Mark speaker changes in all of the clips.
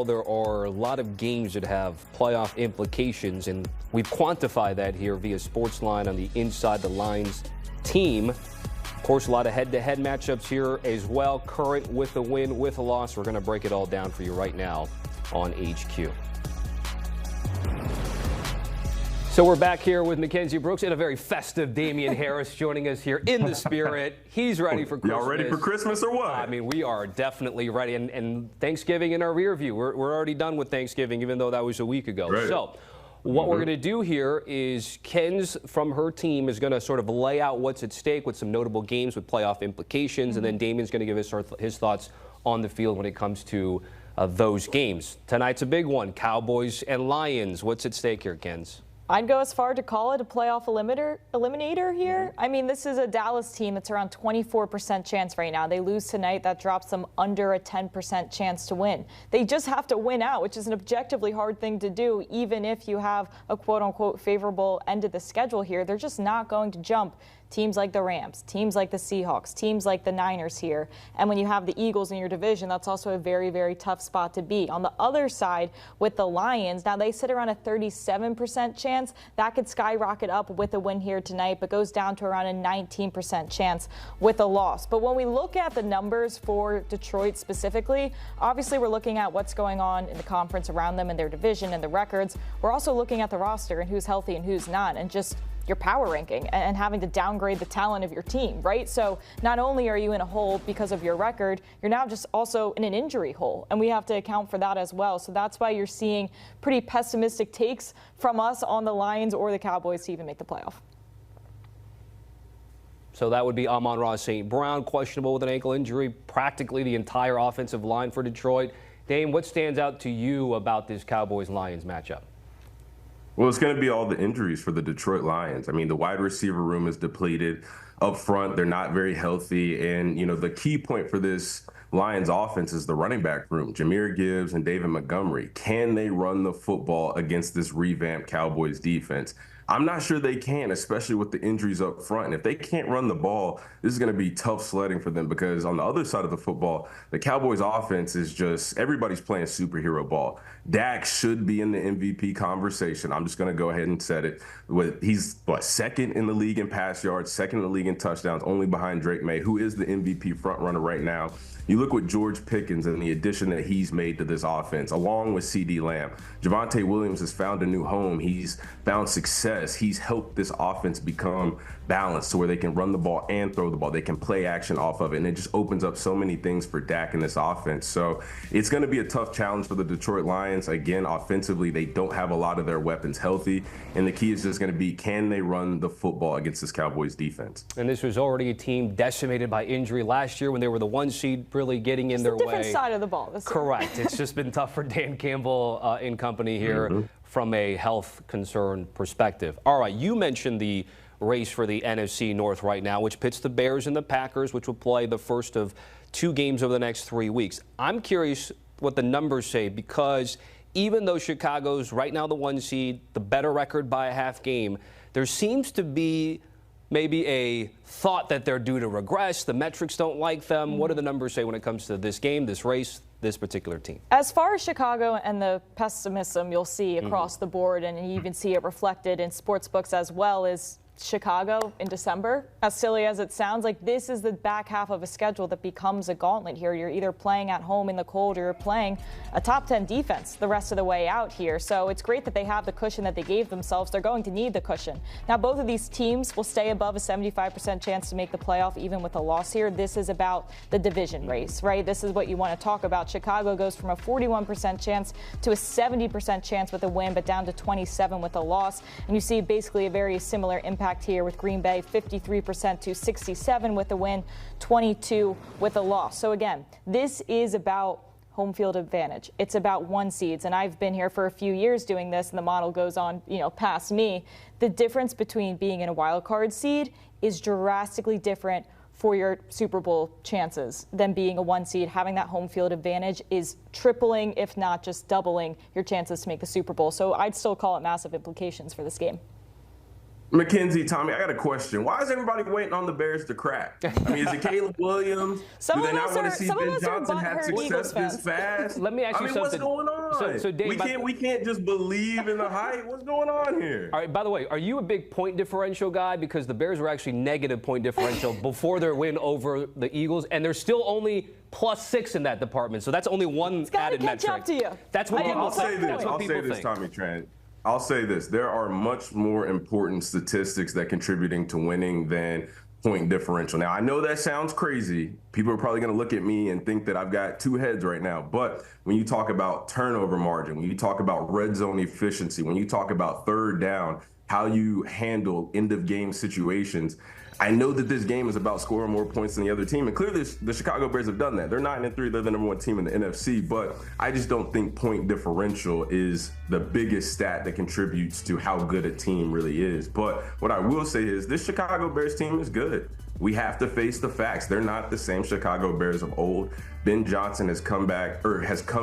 Speaker 1: There are a lot of games that have playoff implications, and we've quantified that here via Sportsline on the Inside the Lines team. Of course, a lot of head-to-head matchups here as well. Current with a win, with a loss. We're going to break it all down for you right now on HQ. So we're back here with Mackenzie Brooks and a very festive Damian Harris joining us here in the spirit. He's ready for Christmas.
Speaker 2: Y'all ready for Christmas or what?
Speaker 1: I mean, we are definitely ready. And Thanksgiving in our rear view. We're already done with Thanksgiving, even though that was a week ago.
Speaker 2: Right.
Speaker 1: So what we're going to do here is Ken's from her team is going to sort of lay out what's at stake with some notable games with playoff implications. And then Damian's going to give us his thoughts on the field when it comes to those games. Tonight's a big one. Cowboys and Lions. What's at stake here, Ken's?
Speaker 3: I'd go as far to call it a playoff eliminator here. I mean, this is a Dallas team that's around 24% chance right now. They lose tonight. That drops them under a 10% chance to win. They just have to win out, which is an objectively hard thing to do, even if you have a quote-unquote favorable end of the schedule here. They're just not going to jump teams like the Rams, teams like the Seahawks, teams like the Niners here. And when you have the Eagles in your division, that's also a very, very tough spot to be. On the other side, with the Lions, now they sit around a 37% chance. That could skyrocket up with a win here tonight, but goes down to around a 19% chance with a loss. But when we look at the numbers for Detroit specifically, obviously we're looking at what's going on in the conference around them and their division and the records. We're also looking at the roster and who's healthy and who's not, and just your power ranking and having to downgrade the talent of your team, right? So not only are you in a hole because of your record, you're now just also in an injury hole, and we have to account for that as well. So that's why you're seeing pretty pessimistic takes from us on the Lions or the Cowboys to even make the playoff.
Speaker 1: So that would be Amon-Ra St. Brown, questionable with an ankle injury, practically the entire offensive line for Detroit. Dame, what stands out to you about this Cowboys-Lions matchup?
Speaker 2: Well, it's going to be all the injuries for the Detroit Lions. I mean, the wide receiver room is depleted. Up front, they're not very healthy. And, you know, the key point for this Lions offense is the running back room. Jahmyr Gibbs and David Montgomery. Can they run the football against this revamped Cowboys defense? I'm not sure they can, especially with the injuries up front. And if they can't run the ball, this is going to be tough sledding for them, because on the other side of the football, the Cowboys offense is just, everybody's playing superhero ball. Dak should be in the MVP conversation. I'm just going to go ahead and set it. He's, second in the league in pass yards, second in the league in touchdowns, only behind Drake May, who is the MVP front runner right now. You look with George Pickens and the addition that he's made to this offense, along with CeeDee Lamb. Javonte Williams has found a new home. He's found success. He's helped this offense become balanced to where they can run the ball and throw the ball. They can play action off of it, and it just opens up so many things for Dak in this offense. So it's going to be a tough challenge for the Detroit Lions. Again, offensively, they don't have a lot of their weapons healthy, and the key is just going to be, can they run the football against this Cowboys defense?
Speaker 1: And this was already a team decimated by injury last year when they were the 1 seed, really getting in their way.
Speaker 3: It's a different side of the ball.
Speaker 1: Correct. It's just been tough for Dan Campbell and company here from a health concern perspective. All right, you mentioned the race for the NFC North right now, which pits the Bears and the Packers, which will play the first of 2 games over the next 3 weeks. I'm curious what the numbers say, because even though Chicago's right now the 1 seed, the better record by a half game, there seems to be maybe a thought that they're due to regress. The metrics don't like them. What do the numbers say when it comes to this game, this race, this particular team?
Speaker 3: As far as Chicago and the pessimism you'll see across the board, and you even see it reflected in sports books as well, is Chicago in December. As silly as it sounds, like, this is the back half of a schedule that becomes a gauntlet here. You're either playing at home in the cold, or you're playing a top 10 defense the rest of the way out here. So it's great that they have the cushion that they gave themselves. They're going to need the cushion. Now, both of these teams will stay above a 75% chance to make the playoff, even with a loss here. This is about the division race, right? This is what you want to talk about. Chicago goes from a 41% chance to a 70% chance with a win, but down to 27 with a loss. And you see basically a very similar impact here with Green Bay, 53% to 67 with a win, 22 with a loss. So again, this is about home field advantage. It's about 1 seeds, and I've been here for a few years doing this, and the model goes on, past me. The difference between being in a wild card seed is drastically different for your Super Bowl chances than being a 1 seed. Having that home field advantage is tripling, if not just doubling, your chances to make the Super Bowl. So I'd still call it massive implications for this game.
Speaker 2: Mackenzie, Tommy, I got a question. Why is everybody waiting on the Bears to crack? I mean, is it Caleb Williams?
Speaker 3: Some
Speaker 2: Do they
Speaker 3: of
Speaker 2: not
Speaker 3: us
Speaker 2: want
Speaker 3: are-
Speaker 2: to see
Speaker 3: some of
Speaker 2: Ben
Speaker 3: us are
Speaker 2: Johnson have
Speaker 3: butthurt Eagles
Speaker 2: success this
Speaker 3: fans.
Speaker 2: fast?
Speaker 1: Let me ask you
Speaker 2: What's
Speaker 1: something.
Speaker 2: going on?
Speaker 1: So Dave,
Speaker 2: we can't just believe in the hype. What's going on here?
Speaker 1: All right, by the way, are you a big point differential guy? Because the Bears were actually negative point differential before their win over the Eagles, and they're still only +6 in that department. So that's only one added
Speaker 3: catch
Speaker 1: metric.
Speaker 3: up to you.
Speaker 1: That's what
Speaker 3: I
Speaker 1: people
Speaker 2: I'll say
Speaker 1: think.
Speaker 2: this.
Speaker 1: That's what
Speaker 2: I'll
Speaker 1: people
Speaker 2: say this,
Speaker 1: think.
Speaker 2: Tommy Trent. I'll say this. There are much more important statistics that contributing to winning than point differential. Now, I know that sounds crazy. People are probably going to look at me and think that I've got two heads right now. But when you talk about turnover margin, when you talk about red zone efficiency, when you talk about third down, how you handle end of game situations, I know that this game is about scoring more points than the other team, and clearly the Chicago Bears have done that. They're 9-3, they're the #1 team in the NFC, but I just don't think point differential is the biggest stat that contributes to how good a team really is. But what I will say is this Chicago Bears team is good. We have to face the facts. They're not the same Chicago Bears of old. Ben Johnson has come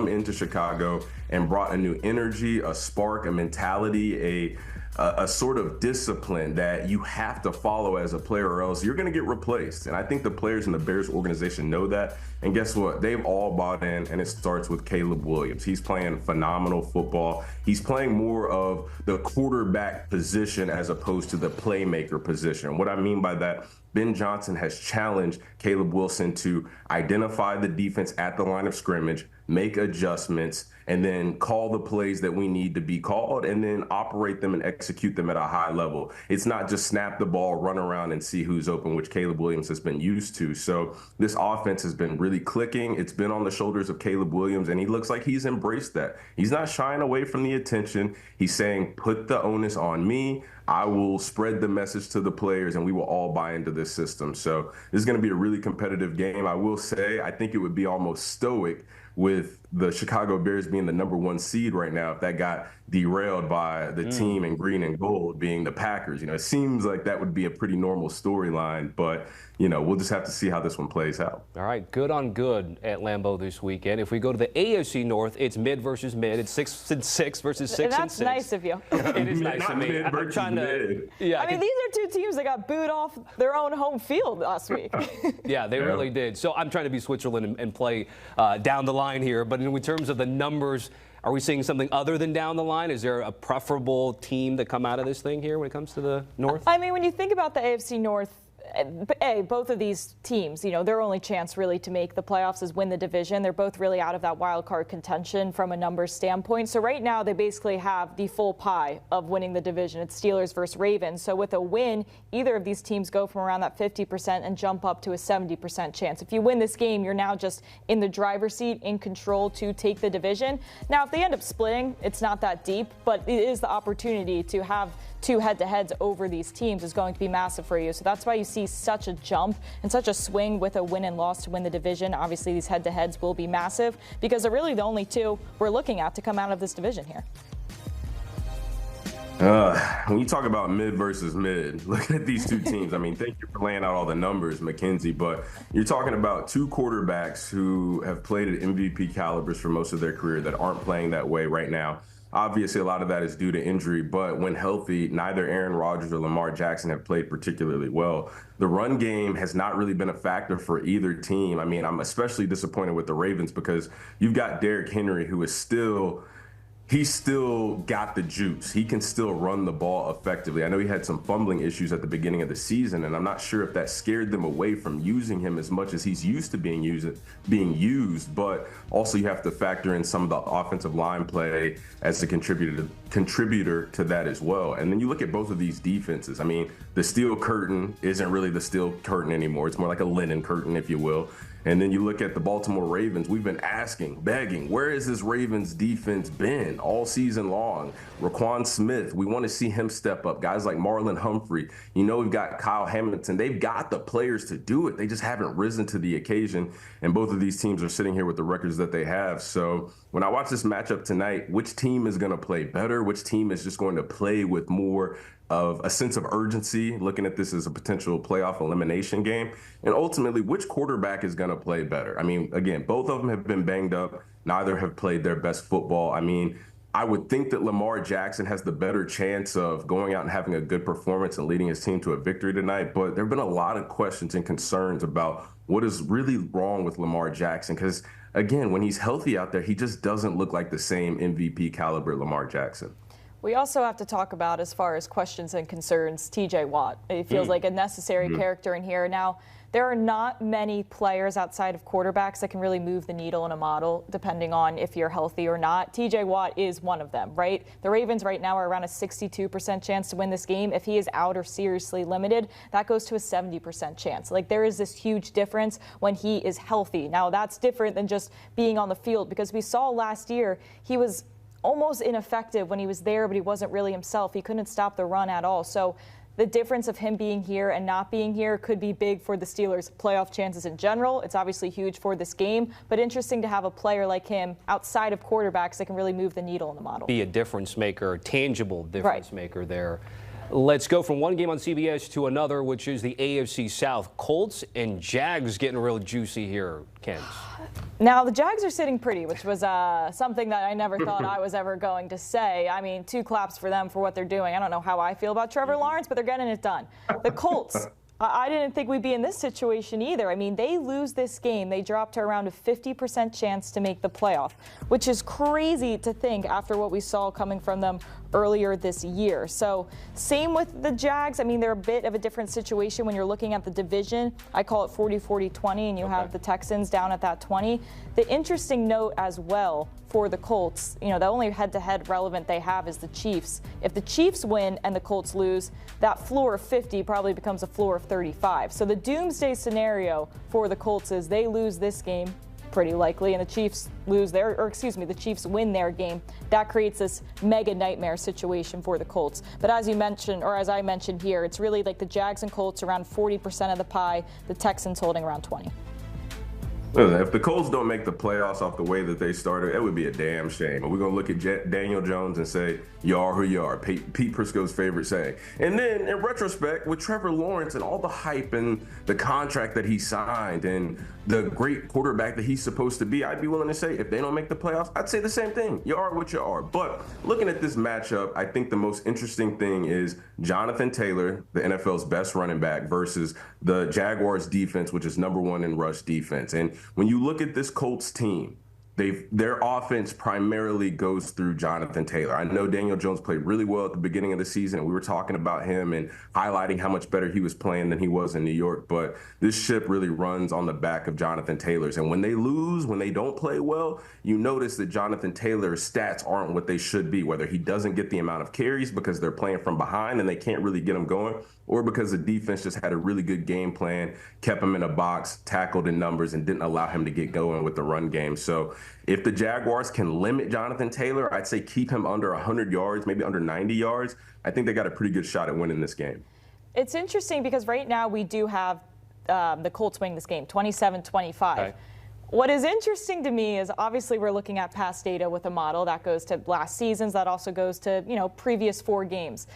Speaker 2: into Chicago and brought a new energy, a spark, a mentality, a sort of discipline that you have to follow as a player or else you're going to get replaced. And I think the players in the Bears organization know that. And guess what? They've all bought in, and it starts with Caleb Williams. He's playing phenomenal football. He's playing more of the quarterback position as opposed to the playmaker position. What I mean by that, Ben Johnson has challenged Caleb Wilson to identify the defense at the line of scrimmage, make adjustments, and then call the plays that we need to be called and then operate them and execute them at a high level. It's not just snap the ball, run around and see who's open, which Caleb Williams has been used to. So this offense has been really clicking. It's been on the shoulders of Caleb Williams, and he looks like he's embraced that. He's not shying away from the attention. He's saying, put the onus on me. I will spread the message to the players, and we will all buy into this system. So this is going to be a really competitive game. I will say, I think it would be almost stoic with the Chicago Bears being the #1 seed right now if that got derailed by the team in green and gold being the Packers. You know, it seems like that would be a pretty normal storyline, but, you know, we'll just have to see how this one plays out.
Speaker 1: All right, good on good at Lambeau this weekend. If we go to the AFC North, it's mid versus mid. It's 6-6 versus 6-6.
Speaker 3: That's nice of you.
Speaker 1: It is nice
Speaker 2: Not
Speaker 1: of me.
Speaker 2: mid
Speaker 1: I'm
Speaker 2: versus
Speaker 1: trying to.
Speaker 2: mid.
Speaker 1: Yeah,
Speaker 3: I mean, these are two teams that got booed off their own home field last week.
Speaker 1: yeah, they really did. So I'm trying to be Switzerland and play down the line here. But in terms of the numbers, are we seeing something other than down the line? Is there a preferable team that come out of this thing here when it comes to the North?
Speaker 3: I mean, when you think about the AFC North, both of these teams, you know, their only chance really to make the playoffs is win the division. They're both really out of that wild card contention from a numbers standpoint. So right now they basically have the full pie of winning the division. It's Steelers versus Ravens. So with a win, either of these teams go from around that 50% and jump up to a 70% chance. If you win this game, you're now just in the driver's seat, in control to take the division. Now, if they end up splitting, it's not that deep, but it is the opportunity to have two head-to-heads over these teams is going to be massive for you. So that's why you see such a jump and such a swing with a win and loss to win the division. Obviously, these head-to-heads will be massive because they're really the only two we're looking at to come out of this division here.
Speaker 2: When you talk about mid versus mid, looking at these two teams, I mean, thank you for laying out all the numbers, Mackenzie, but you're talking about two quarterbacks who have played at MVP calibers for most of their career that aren't playing that way right now. Obviously, a lot of that is due to injury, but when healthy, neither Aaron Rodgers or Lamar Jackson have played particularly well. The run game has not really been a factor for either team. I mean, I'm especially disappointed with the Ravens because you've got Derrick Henry, who is he's still got the juice. He can still run the ball effectively. I know he had some fumbling issues at the beginning of the season, and I'm not sure if that scared them away from using him as much as he's used to being used. But also you have to factor in some of the offensive line play as a contributor to that as well. And then you look at both of these defenses. I mean, the steel curtain isn't really the steel curtain anymore. It's more like a linen curtain, if you will. And then you look at the Baltimore Ravens. We've been asking, begging, where has this Ravens defense been all season long? Raquan Smith, we want to see him step up. Guys like Marlon Humphrey. You know, we've got Kyle Hamilton. They've got the players to do it. They just haven't risen to the occasion. And both of these teams are sitting here with the records that they have. So when I watch this matchup tonight, which team is going to play better? Which team is just going to play with more of a sense of urgency, looking at this as a potential playoff elimination game? And ultimately, which quarterback is going to play better? I mean, again, both of them have been banged up. Neither have played their best football. I mean, I would think that Lamar Jackson has the better chance of going out and having a good performance and leading his team to a victory tonight. But there have been a lot of questions and concerns about what is really wrong with Lamar Jackson. Because, again, when he's healthy out there, he just doesn't look like the same MVP caliber Lamar Jackson.
Speaker 3: We also have to talk about, as far as questions and concerns, TJ Watt. It feels like a necessary character in here. Now, there are not many players outside of quarterbacks that can really move the needle in a model, depending on if you're healthy or not. TJ Watt is one of them, right? The Ravens right now are around a 62% chance to win this game. If he is out or seriously limited, that goes to a 70% chance. Like, there is this huge difference when he is healthy. Now, that's different than just being on the field, because we saw last year he was almost ineffective when he was there, but he wasn't really himself. He couldn't stop the run at all. So the difference of him being here and not being here could be big for the Steelers' playoff chances in general. It's obviously huge for this game, but interesting to have a player like him outside of quarterbacks that can really move the needle in the model.
Speaker 1: Be a difference maker, tangible difference maker there. Let's go from one game on CBS to another, which is the AFC South. Colts and Jags getting real juicy here, Ken.
Speaker 3: Now, the Jags are sitting pretty, which was something that I never thought I was ever going to say. I mean, 2 claps for them for what they're doing. I don't know how I feel about Trevor Lawrence, but they're getting it done. The Colts, I didn't think we'd be in this situation either. I mean, they lose this game. They drop to around a 50% chance to make the playoff, which is crazy to think after what we saw coming from them earlier this year. So same with the Jags. I mean, they're a bit of a different situation when you're looking at the division. I call it 40-40-20, and you have the Texans down at that 20. The interesting note as well for the Colts, you know, the only head-to-head relevant they have is the Chiefs. If the Chiefs win and the Colts lose, that floor of 50 probably becomes a floor of 35. So the doomsday scenario for the Colts is they lose this game, pretty likely, and the Chiefs the Chiefs win their game. That creates this mega nightmare situation for the Colts. But as you mentioned, or as I mentioned here, it's really like the Jags and Colts around 40% of the pie, the Texans holding around 20.
Speaker 2: Listen, if the Colts don't make the playoffs off the way that they started, it would be a damn shame. We're going to look at Daniel Jones and say, you are who you are, Pete Prisco's favorite saying. And then, in retrospect, with Trevor Lawrence and all the hype and the contract that he signed and the great quarterback that he's supposed to be, I'd be willing to say, if they don't make the playoffs, I'd say the same thing. You are what you are. But looking at this matchup, I think the most interesting thing is Jonathan Taylor, the NFL's best running back, versus the Jaguars defense, which is #1 in rush defense. And when you look at this Colts team, their offense primarily goes through Jonathan Taylor. I know Daniel Jones played really well at the beginning of the season, and we were talking about him and highlighting how much better he was playing than he was in New York. But this ship really runs on the back of Jonathan Taylor's. And when they lose, when they don't play well, you notice that Jonathan Taylor's stats aren't what they should be, whether he doesn't get the amount of carries because they're playing from behind and they can't really get him going, or because the defense just had a really good game plan, kept him in a box, tackled in numbers, and didn't allow him to get going with the run game. So if the Jaguars can limit Jonathan Taylor, I'd say keep him under 100 yards, maybe under 90 yards. I think they got a pretty good shot at winning this game.
Speaker 3: It's interesting because right now we do have the Colts winning this game, 27-25. Okay. What is interesting to me is obviously we're looking at past data with a model that goes to last season's, that also goes to, you know, previous 4 games.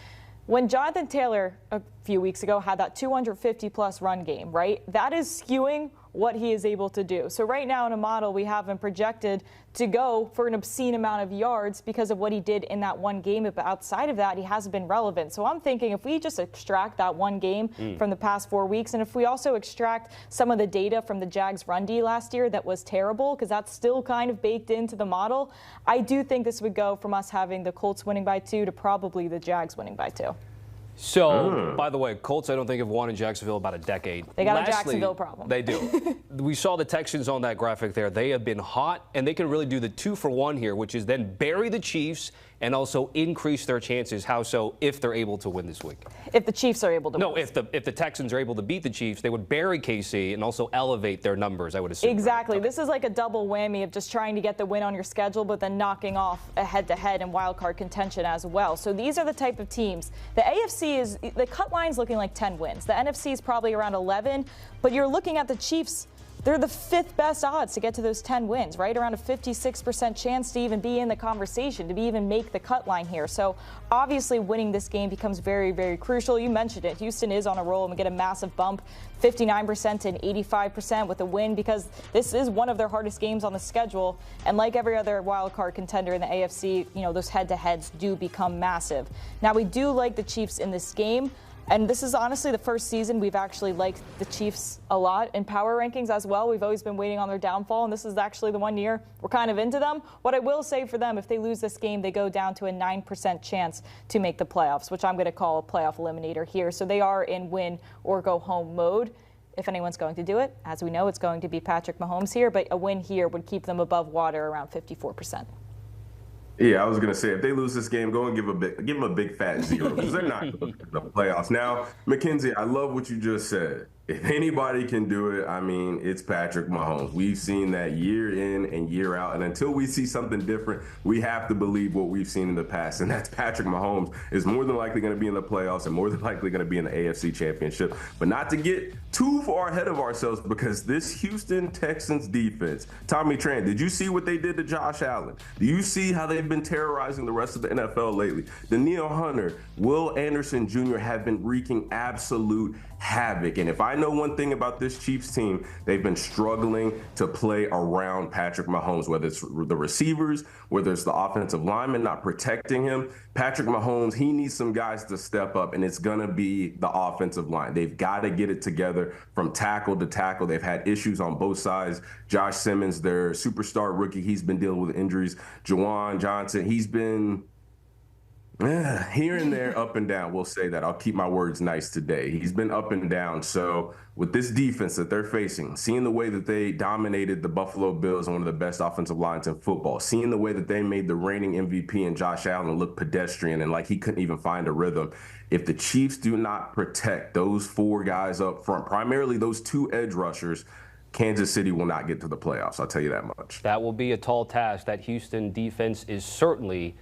Speaker 3: When Jonathan Taylor a few weeks ago had that 250-plus run game, right, that is skewing what he is able to do. So right now in a model, we have him projected to go for an obscene amount of yards because of what he did in that one game. But outside of that, he hasn't been relevant. So I'm thinking if we just extract that one game from the past 4 weeks, and if we also extract some of the data from the Jags run D last year that was terrible, because that's still kind of baked into the model, I do think this would go from us having the Colts winning by 2 to probably the Jags winning by 2.
Speaker 1: So, by the way, Colts, I don't think have won in Jacksonville about a decade.
Speaker 3: They got a Jacksonville problem.
Speaker 1: They do. We saw the Texans on that graphic there. They have been hot, and they can really do the 2-for-1 here, which is then bury the Chiefs and also increase their chances. How so? If they're able to win this week.
Speaker 3: If the Chiefs are able to win.
Speaker 1: No, if the Texans are able to beat the Chiefs, they would bury KC and also elevate their numbers, I would assume.
Speaker 3: Exactly.
Speaker 1: Right?
Speaker 3: This is like a double whammy of just trying to get the win on your schedule, but then knocking off a head-to-head and wildcard contention as well. So these are the type of teams. The AFC is, the cut line's looking like 10 wins. The NFC is probably around 11, but you're looking at the Chiefs they're the 5th best odds to get to those 10 wins, right? Around a 56% chance to even be in the conversation, to even make the cut line here. So obviously winning this game becomes very, very crucial. You mentioned it. Houston is on a roll and we get a massive bump, 59% and 85% with a win, because this is one of their hardest games on the schedule. And like every other wild card contender in the AFC, you know, those head-to-heads do become massive. Now, we do like the Chiefs in this game. And this is honestly the first season we've actually liked the Chiefs a lot in power rankings as well. We've always been waiting on their downfall, and this is actually the one year we're kind of into them. What I will say for them, if they lose this game, they go down to a 9% chance to make the playoffs, which I'm going to call a playoff eliminator here. So they are in win or go home mode. If anyone's going to do it, as we know, it's going to be Patrick Mahomes here, but a win here would keep them above water around 54%.
Speaker 2: Yeah, I was gonna say if they lose this game, go and give them a big fat 0 because they're not going to the playoffs. Now, Mackenzie, I love what you just said. If anybody can do it, I mean, it's Patrick Mahomes. We've seen that year in and year out, and until we see something different, we have to believe what we've seen in the past, and that's Patrick Mahomes is more than likely going to be in the playoffs and more than likely going to be in the AFC Championship. But not to get too far ahead of ourselves, because this Houston Texans defense, Tommy Tran, did you see what they did to Josh Allen? Do you see how they've been terrorizing the rest of the NFL lately? Danielle Hunter, Will Anderson Jr. have been wreaking absolute havoc. And if I know one thing about this Chiefs team, they've been struggling to play around Patrick Mahomes, whether it's the receivers, whether it's the offensive linemen not protecting him. Patrick Mahomes, he needs some guys to step up, and it's going to be the offensive line. They've got to get it together from tackle to tackle. They've had issues on both sides. Josh Simmons, their superstar rookie, he's been dealing with injuries. Juwan Johnson, he's been here and there, up and down. We'll say that. I'll keep my words nice today. He's been up and down. So with this defense that they're facing, seeing the way that they dominated the Buffalo Bills, one of the best offensive lines in football, seeing the way that they made the reigning MVP and Josh Allen look pedestrian and like he couldn't even find a rhythm. If the Chiefs do not protect those 4 guys up front, primarily those 2 edge rushers, Kansas City will not get to the playoffs. I'll tell you that much.
Speaker 1: That will be a tall task. That Houston defense is certainly